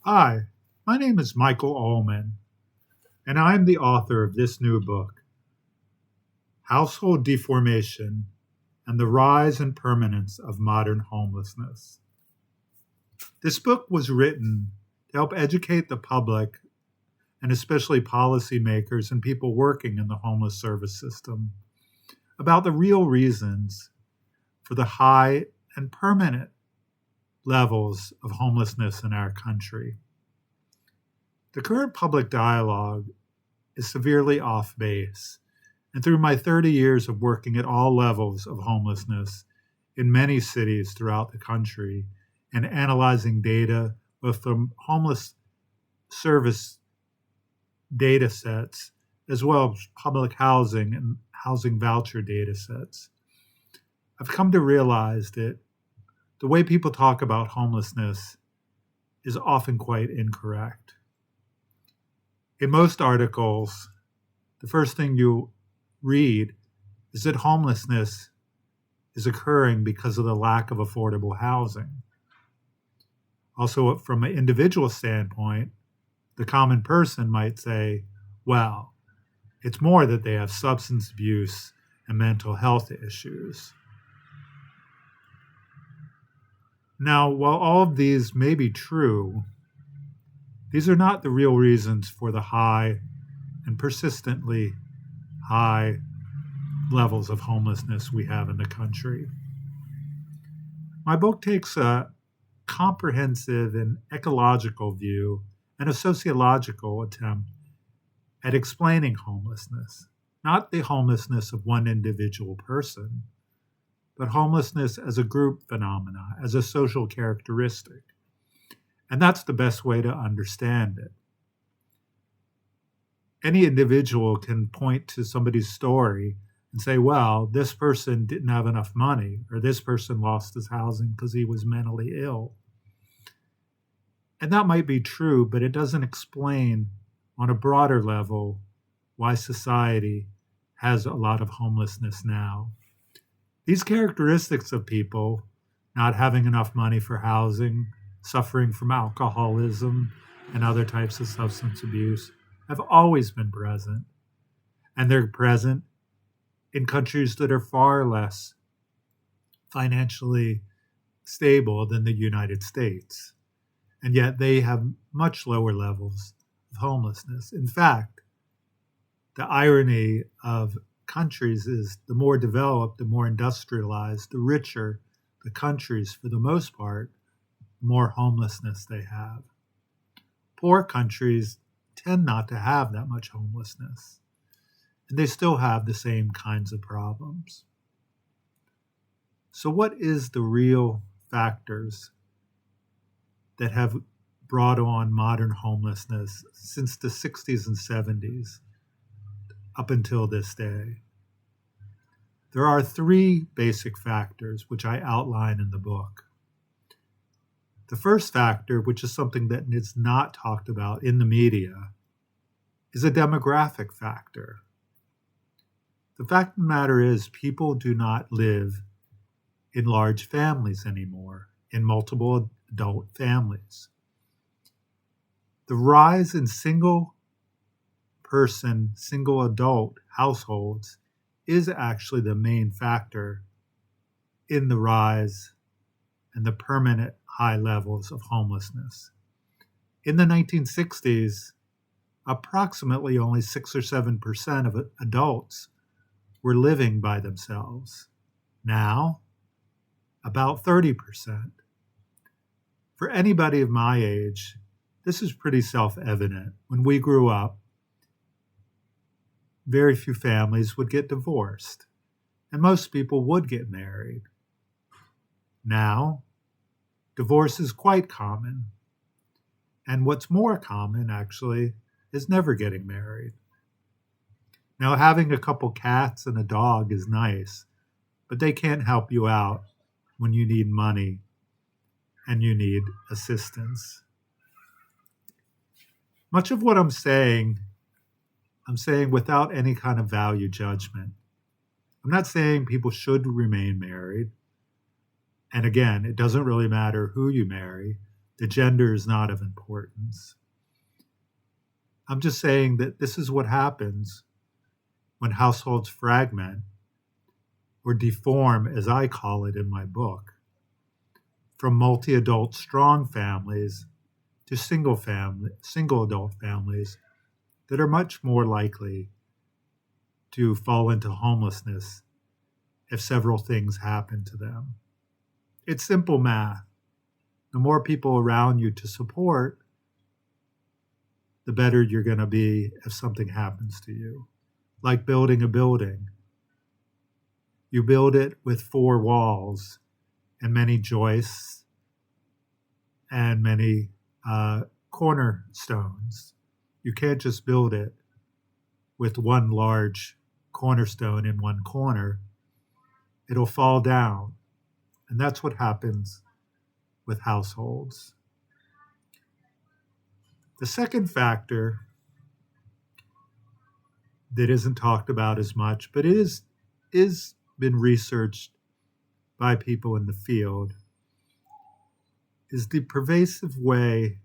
Hi, my name is Michael Ullman, and I am the author of this new book, Household Deformation and the Rise and Permanence of Modern Homelessness. This book was written to help educate the public, and especially policymakers and people working in the homeless service system, about the real reasons for the high and permanent levels of homelessness in our country. The current public dialogue is severely off base, and through my 30 years of working at all levels of homelessness in many cities throughout the country and analyzing data both from homeless service data sets as well as public housing and housing voucher data sets, I've come to realize that the way people talk about homelessness is often quite incorrect. In most articles, the first thing you read is that homelessness is occurring because of the lack of affordable housing. Also, from an individual standpoint, the common person might say, well, it's more that they have substance abuse and mental health issues. Now, while all of these may be true, these are not the real reasons for the high and persistently high levels of homelessness we have in the country. My book takes a comprehensive and ecological view and a sociological attempt at explaining homelessness, not the homelessness of one individual person, but homelessness as a group phenomena, as a social characteristic. And that's the best way to understand it. Any individual can point to somebody's story and say, well, this person didn't have enough money, or this person lost his housing because he was mentally ill. And that might be true, but it doesn't explain on a broader level why society has a lot of homelessness now. These characteristics of people not having enough money for housing, suffering from alcoholism and other types of substance abuse have always been present. And they're present in countries that are far less financially stable than the United States. And yet they have much lower levels of homelessness. In fact, the irony of countries is the more developed, the more industrialized, the richer the countries, for the most part, the more homelessness they have. Poor countries tend not to have that much homelessness, and they still have the same kinds of problems. So what is the real factors that have brought on modern homelessness since the 60s and 70s up until this day? There are three basic factors which I outline in the book. The first factor, which is something that is not talked about in the media, is a demographic factor. The fact of the matter is, people do not live in large families anymore, in multiple adult families. The rise in single person, single adult households is actually the main factor in the rise and the permanent high levels of homelessness. In the 1960s, approximately only 6 or 7% of adults were living by themselves. Now, about 30%. For anybody of my age, this is pretty self-evident. When we grew up, very few families would get divorced, and most people would get married. Now, divorce is quite common, and what's more common, actually, is never getting married. Now, having a couple cats and a dog is nice, but they can't help you out when you need money and you need assistance. Much of what I'm saying without any kind of value judgment. I'm not saying people should remain married. And again, it doesn't really matter who you marry, The gender is not of importance. I'm just saying that this is what happens when households fragment or deform, as I call it in my book, from multi-adult strong families to single adult families that are much more likely to fall into homelessness if several things happen to them. It's simple math. The more people around you to support, the better you're going to be if something happens to you. Like building a building. You build it with 4 walls and many joists and many cornerstones. You can't just build it with one large cornerstone in one corner. It'll fall down. And that's what happens with households. The second factor that isn't talked about as much, but is been researched by people in the field, is the pervasive way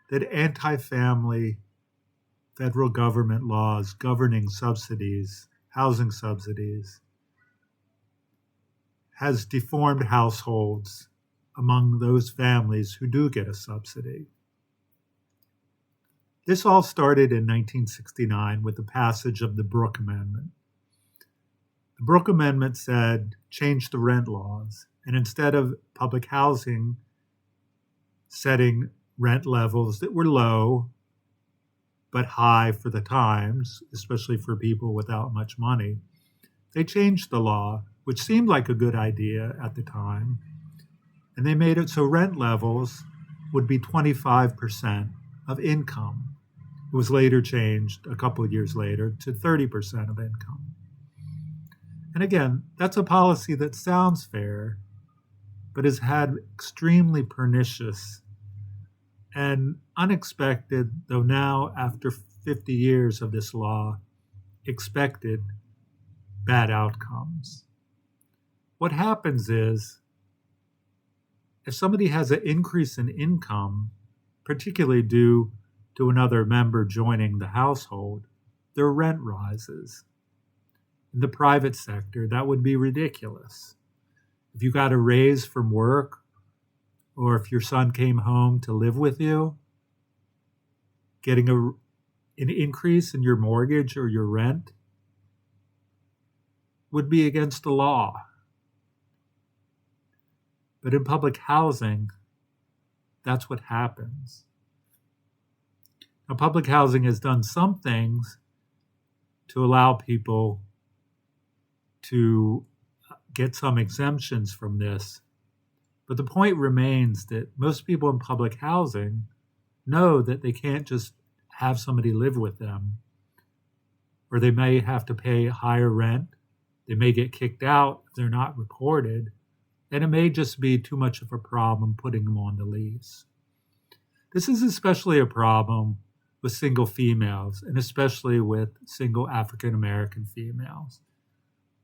that anti-family federal government laws governing subsidies, housing subsidies, has deformed households among those families who do get a subsidy. This all started in 1969 with the passage of the Brooke Amendment. The Brooke Amendment said, change the rent laws, and instead of public housing setting rent levels that were low but high for the times, especially for people without much money, they changed the law, which seemed like a good idea at the time, and they made it so rent levels would be 25% of income. It was later changed a couple of years later to 30% of income. And again, that's a policy that sounds fair, but has had extremely pernicious and unexpected, though now after 50 years of this law, expected bad outcomes. What happens is, if somebody has an increase in income, particularly due to another member joining the household, their rent rises. In the private sector, that would be ridiculous. If you got a raise from work, or if your son came home to live with you, getting an increase in your mortgage or your rent would be against the law. But in public housing, that's what happens. Now, public housing has done some things to allow people to get some exemptions from this. But the point remains that most people in public housing know that they can't just have somebody live with them, or they may have to pay higher rent. They may get kicked out if they're not reported, and it may just be too much of a problem putting them on the lease. This is especially a problem with single females, and especially with single African American females,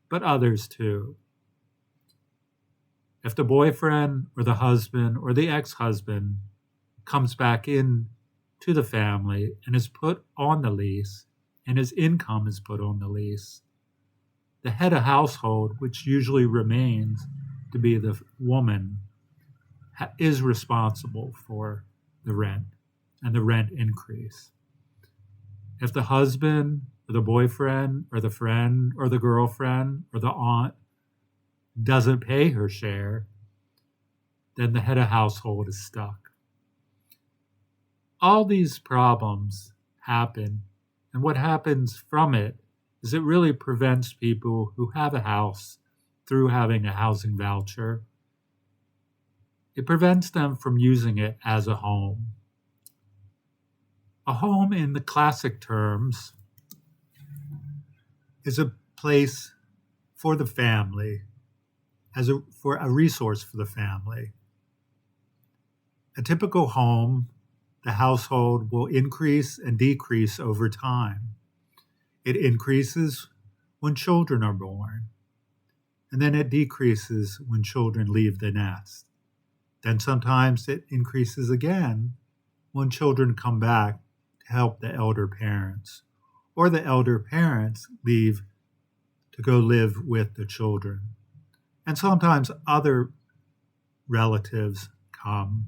but others too. If the boyfriend or the husband or the ex-husband comes back in to the family and is put on the lease, and his income is put on the lease, the head of household, which usually remains to be the woman, is responsible for the rent and the rent increase. If the husband or the boyfriend or the friend or the girlfriend or the aunt doesn't pay her share, then the head of household is stuck. All these problems happen, and what happens from it is it really prevents people who have a house through having a housing voucher. It prevents them from using it as a home. A home, in the classic terms, is a place for the family, for a resource for the family. A typical home, the household will increase and decrease over time. It increases when children are born, and then it decreases when children leave the nest. Then sometimes it increases again when children come back to help the elder parents, or the elder parents leave to go live with the children. And sometimes other relatives come,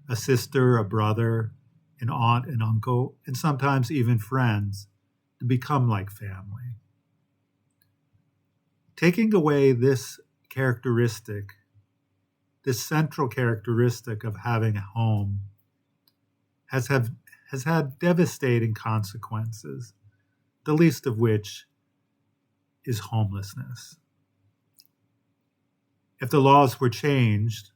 a sister, a brother, an aunt, an uncle, and sometimes even friends, to become like family. Taking away this characteristic, this central characteristic of having a home, has had devastating consequences, the least of which is homelessness. If the laws were changed,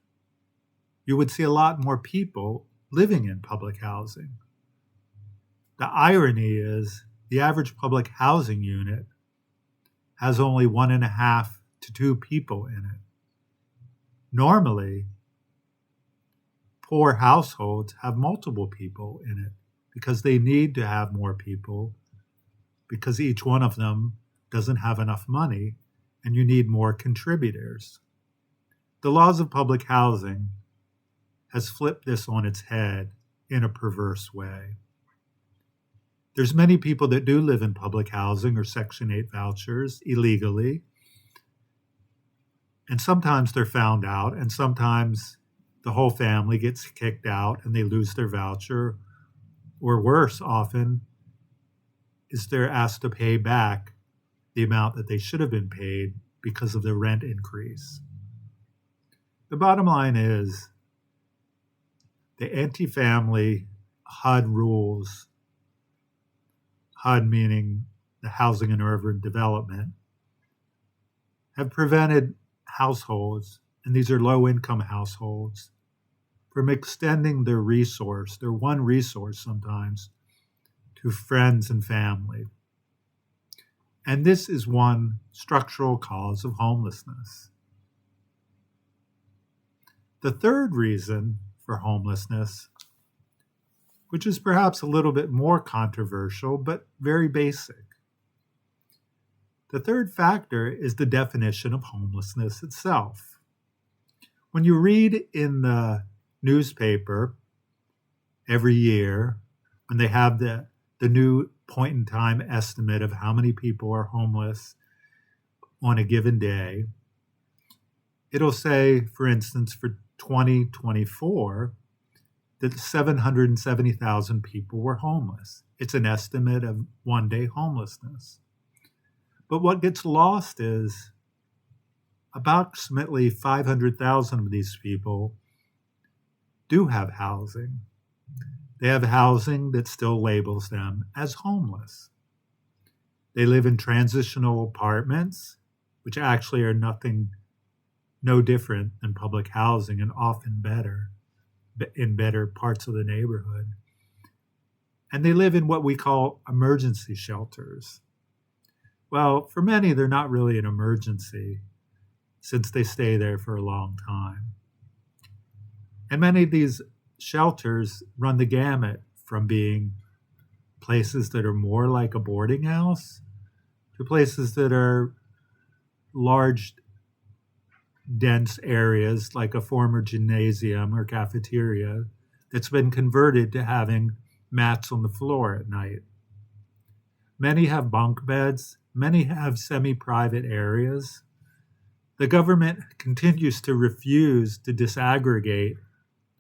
you would see a lot more people living in public housing. The irony is the average public housing unit has only 1.5 to 2 people in it. Normally, poor households have multiple people in it because they need to have more people because each one of them doesn't have enough money and you need more contributors. The laws of public housing has flipped this on its head in a perverse way. There's many people that do live in public housing or Section 8 vouchers illegally, and sometimes they're found out, and sometimes the whole family gets kicked out and they lose their voucher, or worse often is they're asked to pay back the amount that they should have been paid because of the rent increase. The bottom line is the anti-family HUD rules, HUD meaning the Housing and Urban Development, have prevented households, and these are low-income households, from extending their resource, their one resource sometimes, to friends and family. And this is one structural cause of homelessness. The third reason for homelessness, which is perhaps a little bit more controversial, but very basic. The third factor is the definition of homelessness itself. When you read in the newspaper every year, when they have the new point in time estimate of how many people are homeless on a given day, it'll say, for instance, for 2024, that 770,000 people were homeless. It's an estimate of one-day homelessness. But what gets lost is approximately 500,000 of these people do have housing. They have housing that still labels them as homeless. They live in transitional apartments, which actually are no different than public housing and often better, in better parts of the neighborhood. And they live in what we call emergency shelters. Well, for many, they're not really an emergency since they stay there for a long time. And many of these shelters run the gamut from being places that are more like a boarding house to places that are large, dense areas like a former gymnasium or cafeteria that's been converted to having mats on the floor at night. Many have bunk beds. Many have semi-private areas. The government continues to refuse to disaggregate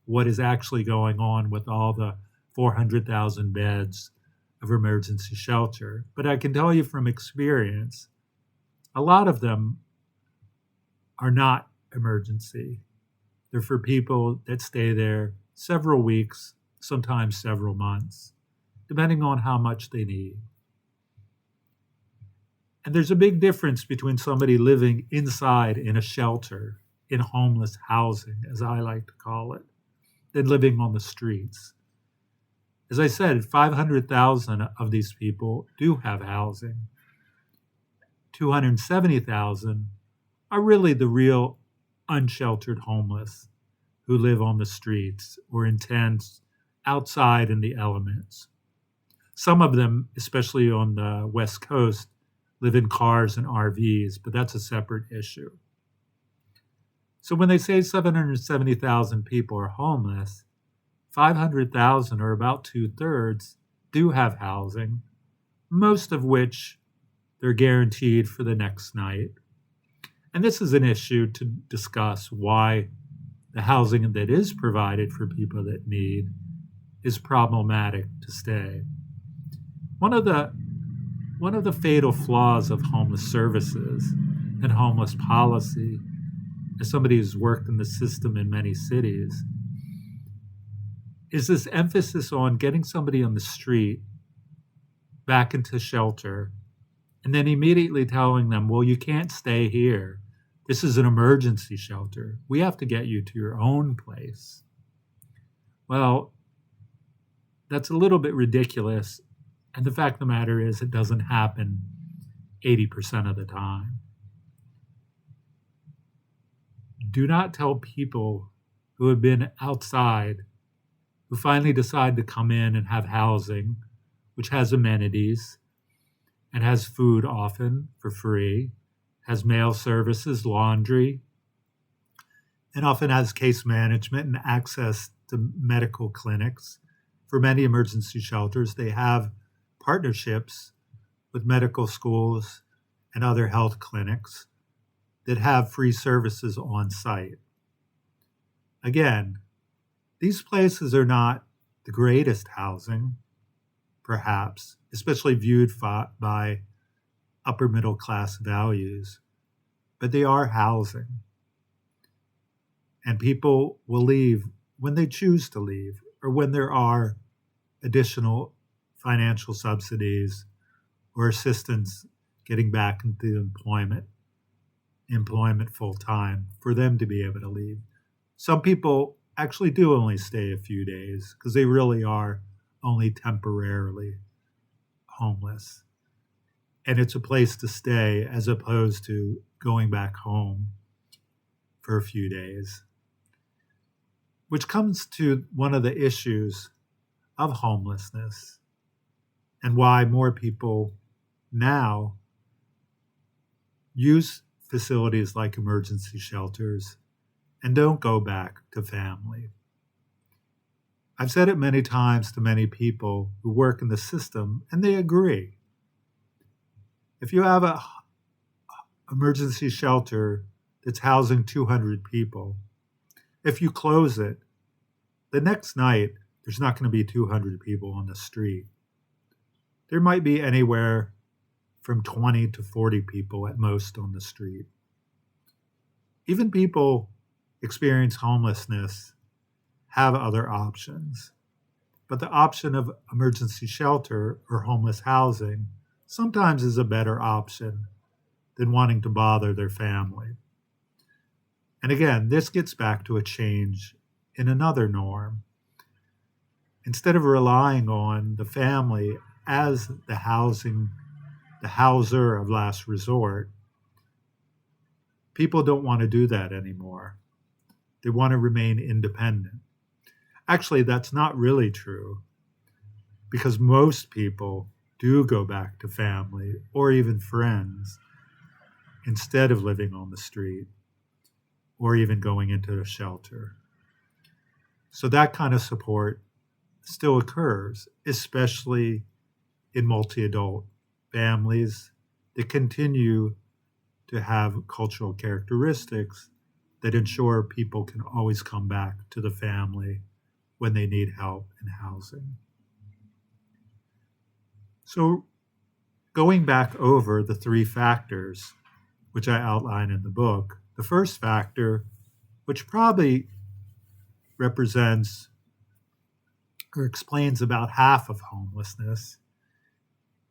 what is actually going on with all the 400,000 beds of emergency shelter. But I can tell you from experience, a lot of them are not emergency. They're for people that stay there several weeks, sometimes several months, depending on how much they need. And there's a big difference between somebody living inside in a shelter, in homeless housing, as I like to call it, than living on the streets. As I said, 500,000 of these people do have housing. 270,000 are really the real unsheltered homeless who live on the streets or in tents outside in the elements. Some of them, especially on the West Coast, live in cars and RVs, but that's a separate issue. So when they say 770,000 people are homeless, 500,000, or about 2/3, do have housing, most of which they're guaranteed for the next night. And this is an issue to discuss why the housing that is provided for people that need is problematic to stay. One of the fatal flaws of homeless services and homeless policy, as somebody who's worked in the system in many cities, is this emphasis on getting somebody on the street back into shelter and then immediately telling them, well, you can't stay here. This is an emergency shelter. We have to get you to your own place. Well, that's a little bit ridiculous. And the fact of the matter is, it doesn't happen 80% of the time. Do not tell people who have been outside, who finally decide to come in and have housing, which has amenities and has food often for free, has mail services, laundry, and often has case management and access to medical clinics. For many emergency shelters, they have partnerships with medical schools and other health clinics that have free services on site. Again, these places are not the greatest housing, perhaps, especially viewed by upper middle class values, but they are housing. And people will leave when they choose to leave, or when there are additional financial subsidies or assistance getting back into employment full time for them to be able to leave. Some people actually do only stay a few days because they really are only temporarily homeless. And it's a place to stay as opposed to going back home for a few days. Which comes to one of the issues of homelessness and why more people now use facilities like emergency shelters and don't go back to family. I've said it many times to many people who work in the system, and they agree. If you have an emergency shelter that's housing 200 people, if you close it, the next night, there's not going to be 200 people on the street. There might be anywhere from 20 to 40 people at most on the street. Even people experience homelessness have other options, but the option of emergency shelter or homeless housing sometimes is a better option than wanting to bother their family. And again, this gets back to a change in another norm. Instead of relying on the family as the houser of last resort, people don't want to do that anymore. They want to remain independent. Actually, that's not really true, because most people do go back to family or even friends instead of living on the street or even going into a shelter. So that kind of support still occurs, especially in multi-adult families that continue to have cultural characteristics that ensure people can always come back to the family when they need help in housing. So going back over the three factors, which I outline in the book, the first factor, which probably represents or explains about half of homelessness,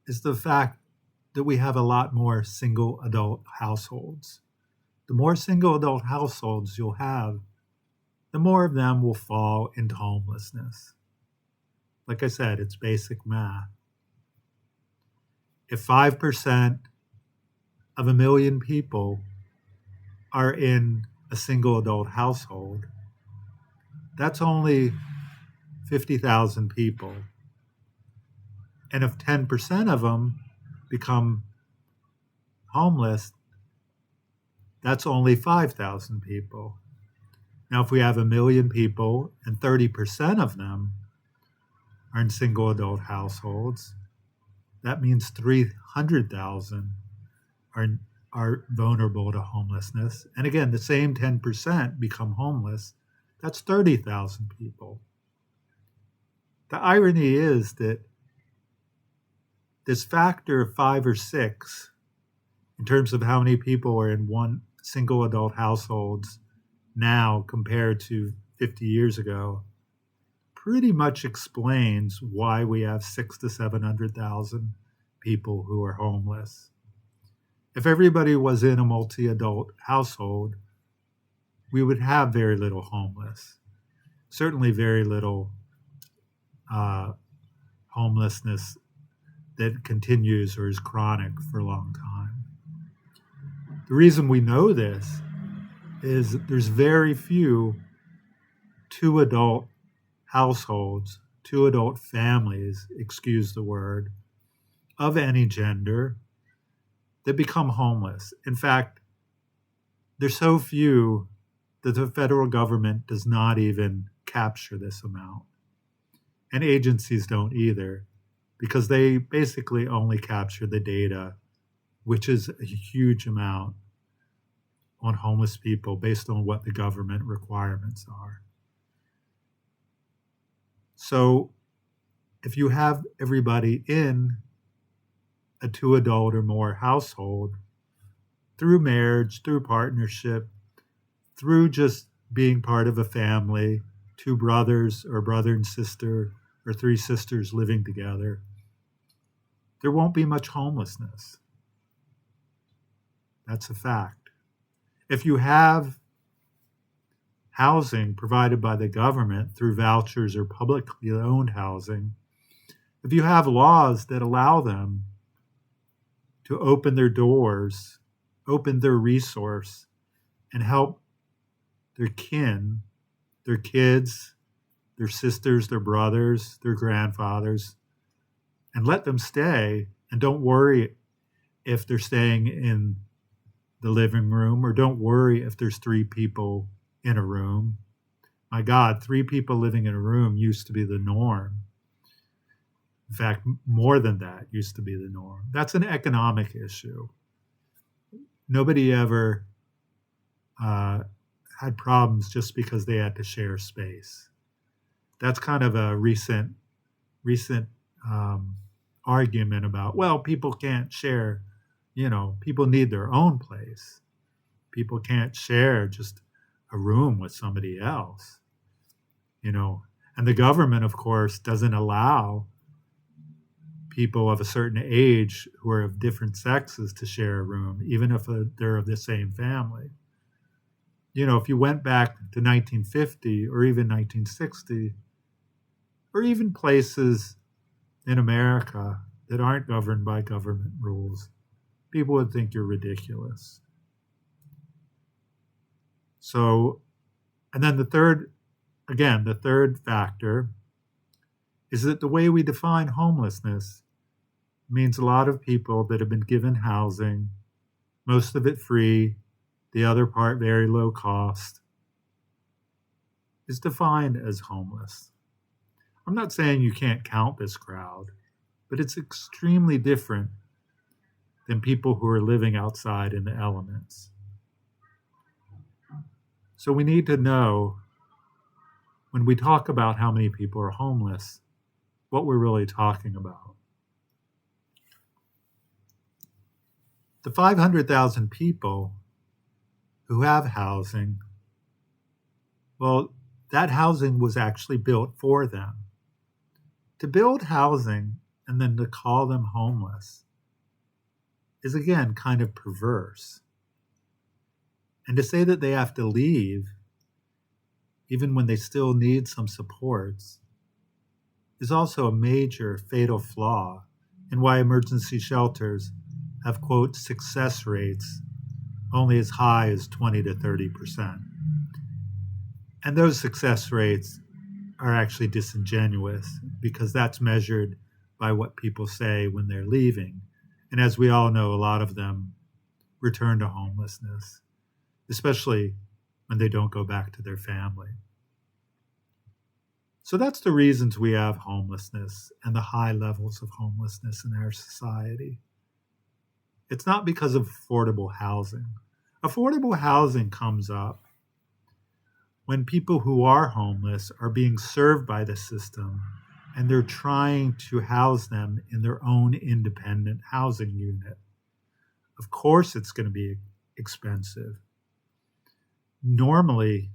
is the fact that we have a lot more single adult households. The more single adult households you'll have, the more of them will fall into homelessness. Like I said, it's basic math. If 5% of 1 million people are in a single adult household, that's only 50,000 people. And if 10% of them become homeless, that's only 5,000 people. Now, if we have 1 million people and 30% of them are in single adult households, that means 300,000 are vulnerable to homelessness. And again, the same 10% become homeless. That's 30,000 people. The irony is that this factor of 5 or 6, in terms of how many people are in one single adult households now compared to 50 years ago, pretty much explains why we have 600,000 to 700,000 people who are homeless. If everybody was in a multi-adult household, we would have very little homeless. Certainly very little homelessness that continues or is chronic for a long time. The reason we know this is there's very few 2-adult households, 2-adult families, excuse the word, of any gender that become homeless. In fact, there's so few that the federal government does not even capture this amount. And agencies don't either, because they basically only capture the data, which is a huge amount on homeless people based on what the government requirements are. So if you have everybody in a 2-adult or more household, through marriage, through partnership, through just being part of a family, 2 brothers or brother and sister or 3 sisters living together, there won't be much homelessness. That's a fact. If you have housing provided by the government through vouchers or publicly owned housing, if you have laws that allow them to open their doors, open their resource, and help their kin, their kids, their sisters, their brothers, their grandfathers, and let them stay, and don't worry if they're staying in the living room, or don't worry if there's 3 people in a room. My God, 3 people living in a room used to be the norm. In fact, more than that used to be the norm. That's an economic issue. Nobody ever had problems just because they had to share space. That's kind of a recent argument about, well, people can't share, people need their own place. People can't share just a room with somebody else, and the government, of course, doesn't allow people of a certain age who are of different sexes to share a room, even if they're of the same family. If you went back to 1950 or even 1960, or even places in America that aren't governed by government rules, people would think you're ridiculous. So, and then the third factor is that the way we define homelessness means a lot of people that have been given housing, most of it free, the other part very low cost, is defined as homeless. I'm not saying you can't count this crowd, but it's extremely different than people who are living outside in the elements. So we need to know, when we talk about how many people are homeless, what we're really talking about. The 500,000 people who have housing, well, that housing was actually built for them. To build housing and then to call them homeless is, again, kind of perverse. And to say that they have to leave, even when they still need some supports, is also a major fatal flaw in why emergency shelters have, quote, success rates only as high as 20 to 30%. And those success rates are actually disingenuous, because that's measured by what people say when they're leaving. And as we all know, a lot of them return to homelessness, especially when they don't go back to their family. So that's the reasons we have homelessness and the high levels of homelessness in our society. It's not because of affordable housing. Affordable housing comes up when people who are homeless are being served by the system and they're trying to house them in their own independent housing unit. Of course, it's going to be expensive. Normally,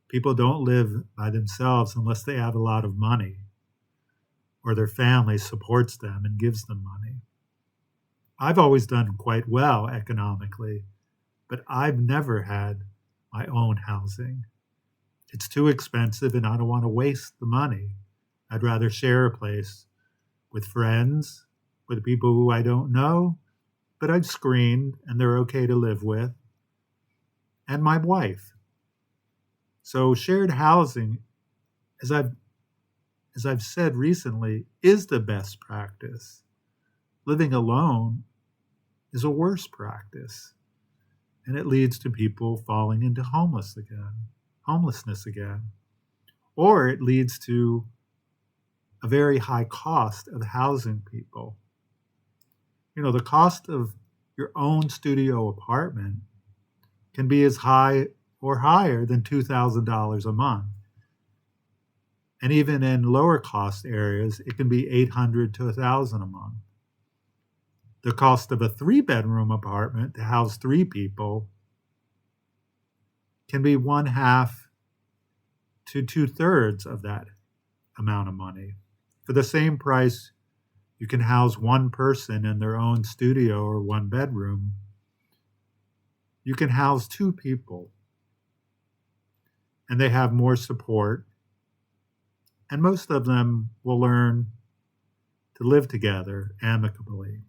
people don't live by themselves unless they have a lot of money or their family supports them and gives them money. I've always done quite well economically, but I've never had my own housing. It's too expensive and I don't want to waste the money. I'd rather share a place with friends, with people who I don't know, but I've screened and they're okay to live with, and my wife. So shared housing, as I've said recently, is the best practice. Living alone is a worse practice, and it leads to people falling into homelessness again, or it leads to a very high cost of housing people. You know, the cost of your own studio apartment can be as high or higher than $2,000 a month. And even in lower cost areas, it can be $800 to $1,000 a month. The cost of a 3-bedroom apartment to house 3 people can be 1/2 to 2/3 of that amount of money. For the same price, you can house one person in their own studio or 1 bedroom. You can house 2 people, and they have more support, and most of them will learn to live together amicably.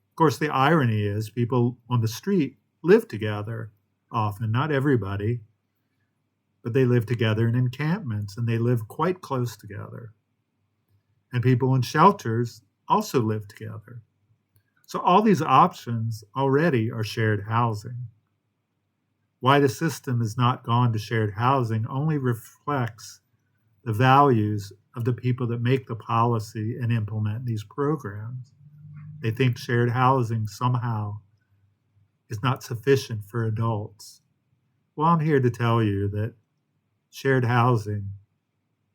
Of course, the irony is people on the street live together often, not everybody, but they live together in encampments and they live quite close together. And people in shelters also live together. So all these options already are shared housing. Why the system has not gone to shared housing only reflects the values of the people that make the policy and implement these programs. They think shared housing somehow is not sufficient for adults. Well, I'm here to tell you that shared housing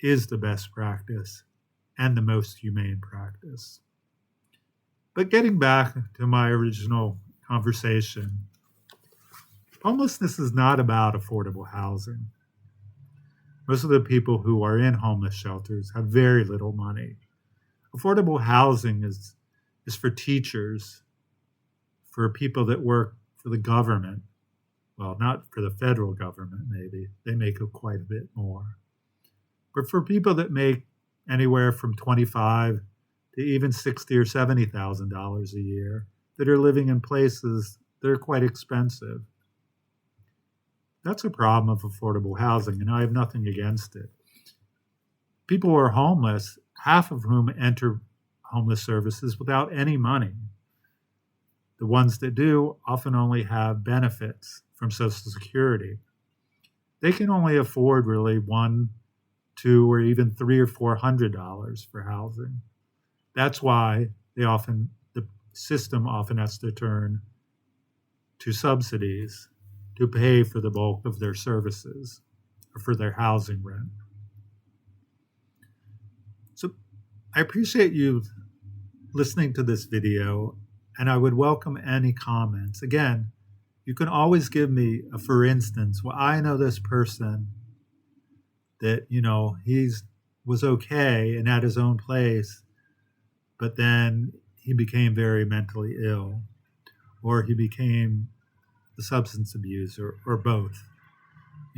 is the best practice and the most humane practice. But getting back to my original conversation, homelessness is not about affordable housing. Most of the people who are in homeless shelters have very little money. Affordable housing is for teachers, for people that work for the government. Well, not for the federal government, maybe. They make quite a bit more. But for people that make anywhere from $25,000 to even $60,000 or $70,000 a year, that are living in places that are quite expensive. That's a problem of affordable housing, and I have nothing against it. People who are homeless, half of whom enter homeless services without any money. The ones that do often only have benefits from Social Security. They can only afford really $100, $200, or even $300 or $400 for housing. That's why the system often has to turn to subsidies to pay for the bulk of their services or for their housing rent. So I appreciate you listening to this video, and I would welcome any comments. Again, you can always give me a for instance. Well, I know this person that, he was okay and at his own place, but then he became very mentally ill, or he became a substance abuser, or both.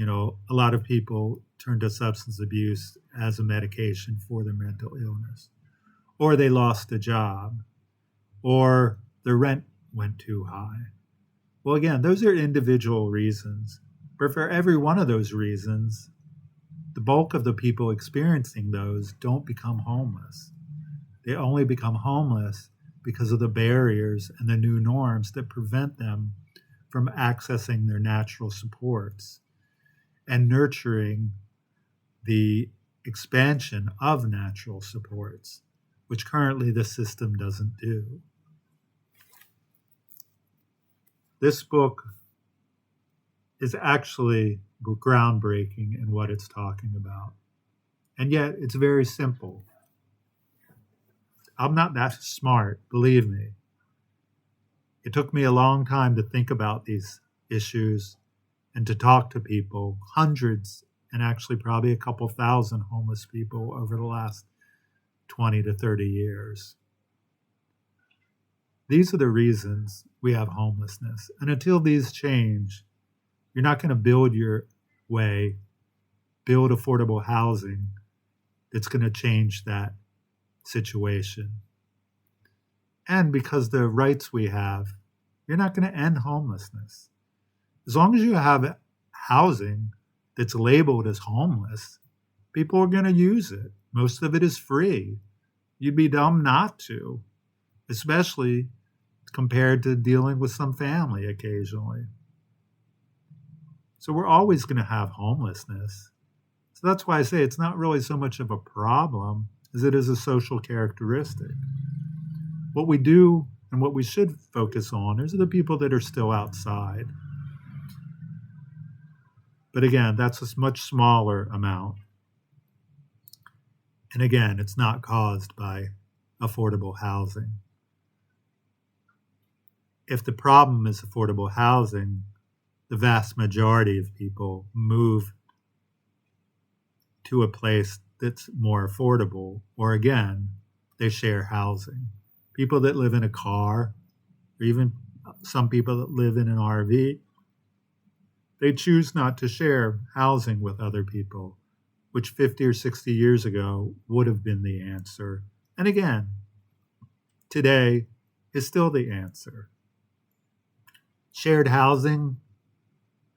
A lot of people turn to substance abuse as a medication for their mental illness, or they lost a job, or their rent went too high. Well, again, those are individual reasons, but for every one of those reasons, the bulk of the people experiencing those don't become homeless. They only become homeless because of the barriers and the new norms that prevent them from accessing their natural supports. and nurturing the expansion of natural supports, which currently the system doesn't do. This book is actually groundbreaking in what it's talking about. And yet it's very simple. I'm not that smart, believe me. It took me a long time to think about these issues and to talk to people, hundreds and actually probably a couple thousand homeless people over the last 20 to 30 years. These are the reasons we have homelessness. And until these change, you're not going to build affordable housing that's going to change that situation. And because the rights we have, you're not going to end homelessness. As long as you have housing that's labeled as homeless, people are going to use it. Most of it is free. You'd be dumb not to, especially compared to dealing with some family occasionally. So we're always going to have homelessness. So that's why I say it's not really so much of a problem as it is a social characteristic. What we do and what we should focus on is the people that are still outside. But again, that's a much smaller amount. And again, it's not caused by affordable housing. If the problem is affordable housing, the vast majority of people move to a place that's more affordable, or again, they share housing. People that live in a car, or even some people that live in an RV, they choose not to share housing with other people, which 50 or 60 years ago would have been the answer. And again, today is still the answer. Shared housing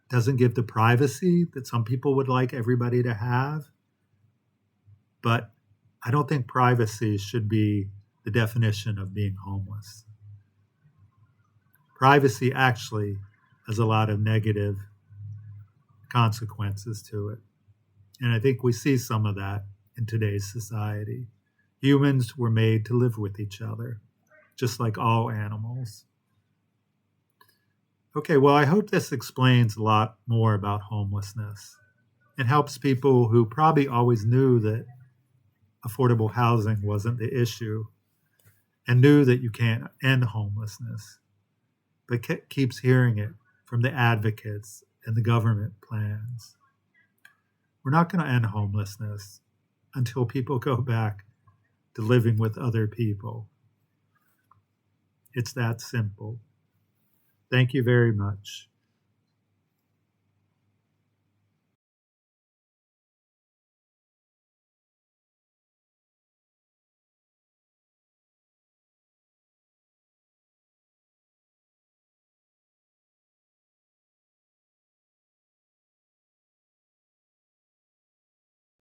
doesn't give the privacy that some people would like everybody to have, but I don't think privacy should be the definition of being homeless. Privacy actually has a lot of negative consequences to it. And I think we see some of that in today's society. Humans were made to live with each other, just like all animals. Okay, well, I hope this explains a lot more about homelessness. It helps people who probably always knew that affordable housing wasn't the issue and knew that you can't end homelessness, but keeps hearing it from the advocates and the government plans. We're not going to end homelessness until people go back to living with other people. It's that simple. Thank you very much.